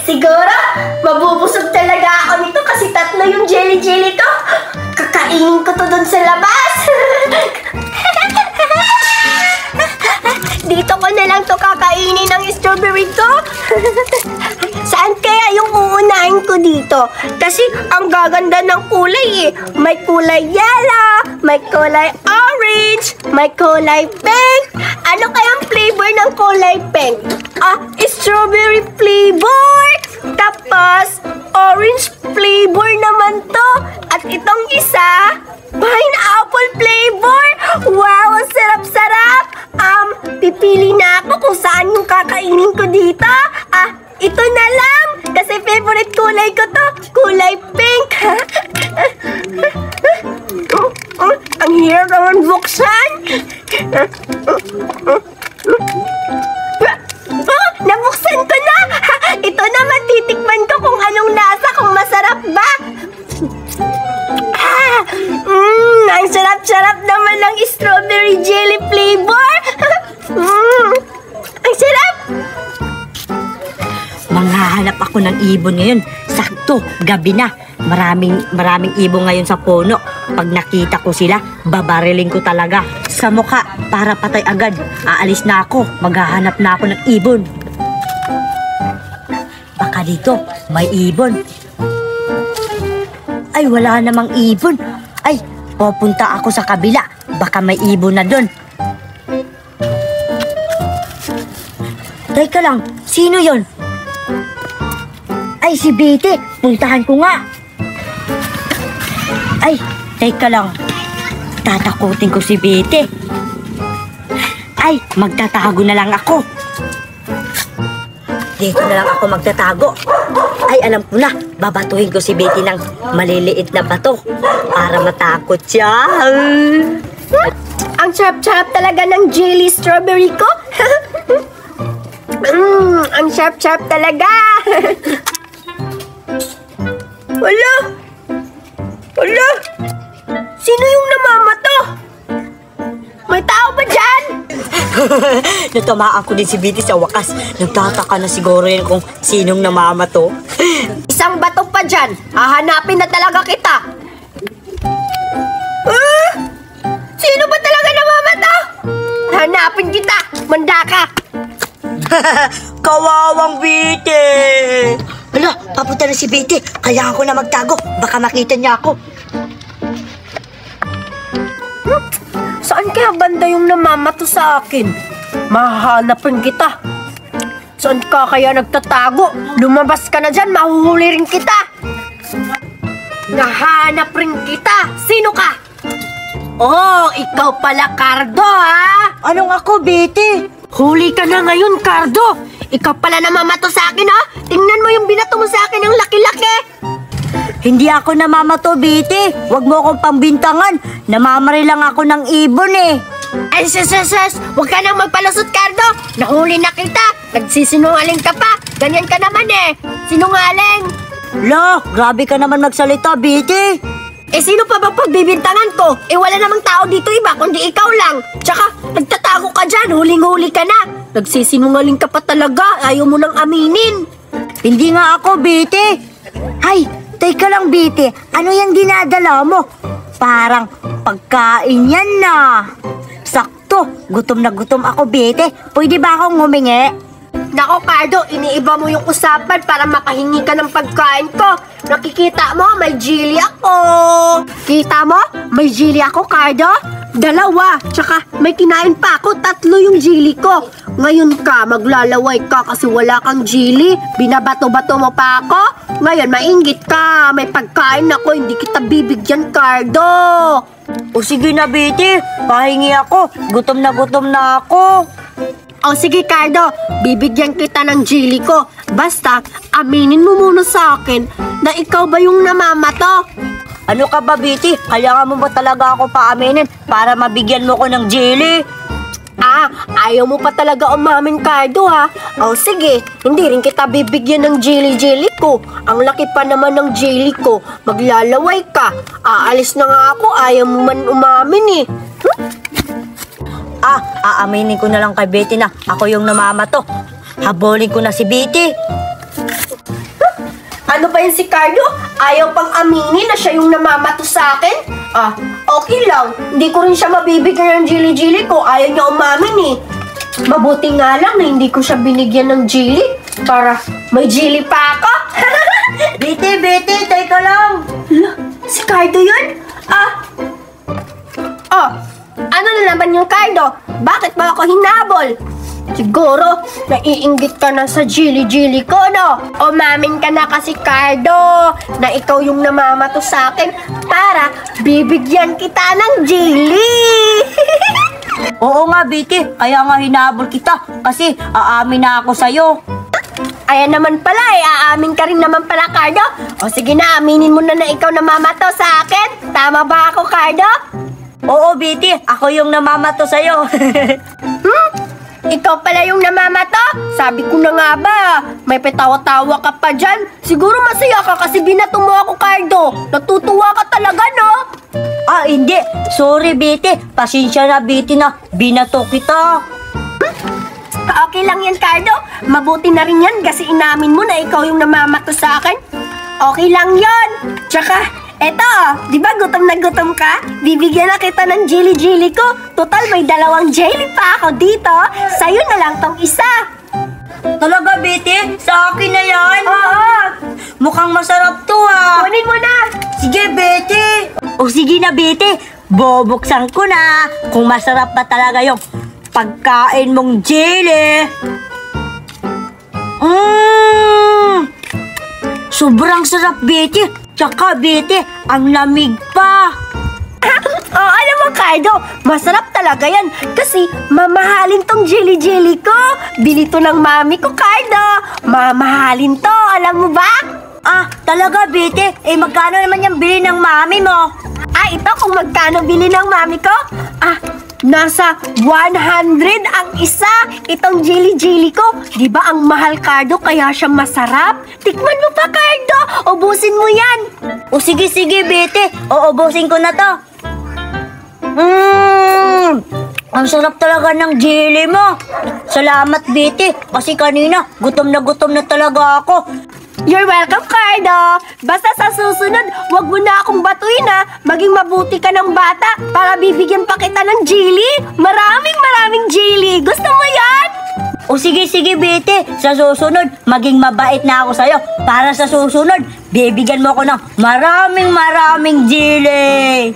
Siguro, mabubusog talaga ako nito kasi 3 yung jelly ko. Kakainin ko to dun sa labas. Dito ko na lang to kakainin ng strawberry ko. Saan kaya yung uunahin ko dito? Kasi ang gaganda ng kulay eh. May kulay yellow, may kulay orange, may kulay pink. Ano kayang flavor ng kulay pink? Strawberry flavor. Tapos, orange flavor naman to. At itong isa, pineapple flavor. Wow, ang sarap-sarap. Pipili na ako kung saan yung kakainin ko dito. Ito na lang. Kasi favorite kulay ko to. Kulay pink. Ang hirap naman buksan. Nabuksan ko na. Ito naman, titikman ko kung anong lasa, kung masarap ba. Ang sarap-sarap naman ng strawberry jelly flavor. Ang sarap. Manghahanap ako ng ibon ngayon. Sakto, gabi na. Maraming ibon ngayon sa puno. Pag nakita ko sila, babariling ko talaga sa mukha para patay agad. Aalis na ako, maghahanap na ako ng ibon. Baka dito, may ibon. Ay, wala namang ibon. Ay, pupunta ako sa kabila. Baka may ibon na doon. Teka lang, sino yon? Ay, si Betty. Puntahan ko nga. Ay, teka lang. Tatakutin ko si Betty. Ay, magtatago na lang ako. Dito na lang ako magtatago. Ay, alam ko na. Babatuhin ko si Betty ng maliliit na bato para matakot siya. Ang sarap-sarap talaga ng jelly strawberry ko. Ang sarap-sarap talaga. Wala. Sino yung namamato? May tao ba dyan? Natamaan ko din si Betty sa wakas. Nagtataka na siguro yan kung sinong namamato. Isang bato pa dyan. Hahanapin na talaga kita. Sino ba talaga namamato? Hanapin kita. Manda ka. Kawawang Betty! Hala, papunta na si Betty. Kailangan ko na magtago. Baka makita niya ako. Saan kaya banda yung namamato sa akin? Mahahanapin kita. Saan ka kaya nagtatago? Lumabas ka na dyan, mahuhuli rin kita. Nahanap rin kita. Sino ka? Oh, ikaw pala, Cardo, ha? Anong ako, Betty? Huli ka na ngayon, Cardo. Ikaw pala namamato sa akin, ha? Tingnan mo yung binato mo sa akin, ang laki-laki. Hindi ako namamato, Betty. Huwag mo akong pambintangan. Namamari lang ako ng ibon eh. Ay, sus. Huwag ka nang magpalusot, Cardo. Nahuli na kita. Nagsisinungaling ka pa. Ganyan ka naman eh. Sinungaling. Lo, grabe ka naman magsalita, Betty. Sino pa ba pagbibintangan ko? Wala namang tao dito iba, kundi ikaw lang. Tsaka, nagtatago ka dyan. Huling-huli ka na. Nagsisinungaling ka pa talaga. Ayaw mo nang aminin. Hindi nga ako, Betty. Ay, teka lang, Betty. Ano yung dinadala mo? Parang pagkain yan na. Sakto, gutom na gutom ako, Betty. Pwede ba akong humingi? Nako, Cardo, iniiba mo yung usapan para makahingi ka ng pagkain ko. Nakikita mo, may jelly ako. Kita mo? May jelly ako, Cardo. 2. Tsaka may kinain pa ako. 3 yung jelly ko. Ngayon ka, maglalaway ka kasi wala kang jelly. Binabato-bato mo pa ako. Ngayon, mainggit ka. May pagkain ako. Hindi kita bibigyan, Cardo. O sige na, Betty. Pahingi ako. Gutom na ako. O sige, Cardo, bibigyan kita ng jelly ko. Basta, aminin mo muna sa akin na ikaw ba yung namamato? Ano ka ba, Betty? Kailangan mo ba talaga ako paaminin para mabigyan mo ko ng jelly? Ayaw mo pa talaga umamin, Cardo, ha? O sige, hindi rin kita bibigyan ng jelly ko. Ang laki pa naman ng jelly ko. Maglalaway ka. Aalis na nga ako, ayaw mo man umamin eh. Aaminin ko na lang kay Betty na ako yung namamato. Habulin ko na si Betty. Ano ba yun si Cardo? Ayaw pang aminin na siya yung namamato sa akin? Ah, okay lang. Hindi ko rin siya mabibigyan ng jili-jili ko. Ayaw niya umamin eh. Mabuti nga lang na hindi ko siya binigyan ng jili para may jili pa ako. Bete, teka lang. Hala, si Cardo yun? Ano na naman yung Cardo? Bakit ba ako hinabol? Siguro, naiinggit ka na sa jili-jili ko, no? Umamin ka na kasi, Cardo, na ikaw yung namamato sa akin para bibigyan kita ng jili. Oo nga, Bete. Kaya nga hinabol kita kasi aamin na ako sa'yo. Ayan naman pala, aamin ka rin naman pala, Cardo. O sige na, aminin mo na ikaw namamato sa akin. Tama ba ako, Cardo? Oo, Bete. Ako yung namamato sa'yo. Ikaw pala yung namamato? Sabi ko na nga ba, may petawa-tawa ka pa dyan. Siguro masaya ka kasi binato mo ako, Cardo. Natutuwa ka talaga, no? Hindi. Sorry, Bete. Pasensya na, Bete, na binato kita. Okay lang yan, Cardo. Mabuti na rin yan kasi inamin mo na ikaw yung namamato sa akin. Okay lang yon. Tsaka, eto, di ba gutom na gutom ka? Bibigyan na kita ng jili-jili ko. Total, may 2 jelly pa ako dito. Sa'yo na lang tong isa. Talaga, Bete? Sa akin na yan? Oo. Mukhang masarap to, ha? Kunin mo na. Sige, Bete. O sige na, Bete. Bubuksan ko na kung masarap ba talaga yung pagkain mong jelly. Sobrang sarap, Bete. Tsaka, Bete, ang lamig pa. Alam mo, Cardo, masarap talaga yan. Kasi mamahalin tong jelly-jelly ko. Bili to ng mami ko, Cardo. Mamahalin to, alam mo ba? Talaga, Bete? Magkano naman yung bili ng mami mo? Ito kung magkano bili ng mami ko? Nasa 100 ang isa. Itong jelly-jelly ko. Di ba ang mahal, Cardo, kaya siya masarap? Tikman mo pa, Cardo. Ubusin mo yan. O sige, Bete. Uubusin ko na to. Ang sarap talaga ng jelly mo. Salamat, Bete. Kasi kanina, gutom na talaga ako. You're welcome, Cardo. Basta sa susunod, wag mo na akong batuin, ha. Maging mabuti ka ng bata para bibigyan pa kita ng jelly. Maraming jelly. Gusto mo yan? O sige, Bete. Sa susunod, maging mabait na ako sa'yo. Para sa susunod, bibigyan mo ako ng maraming jelly.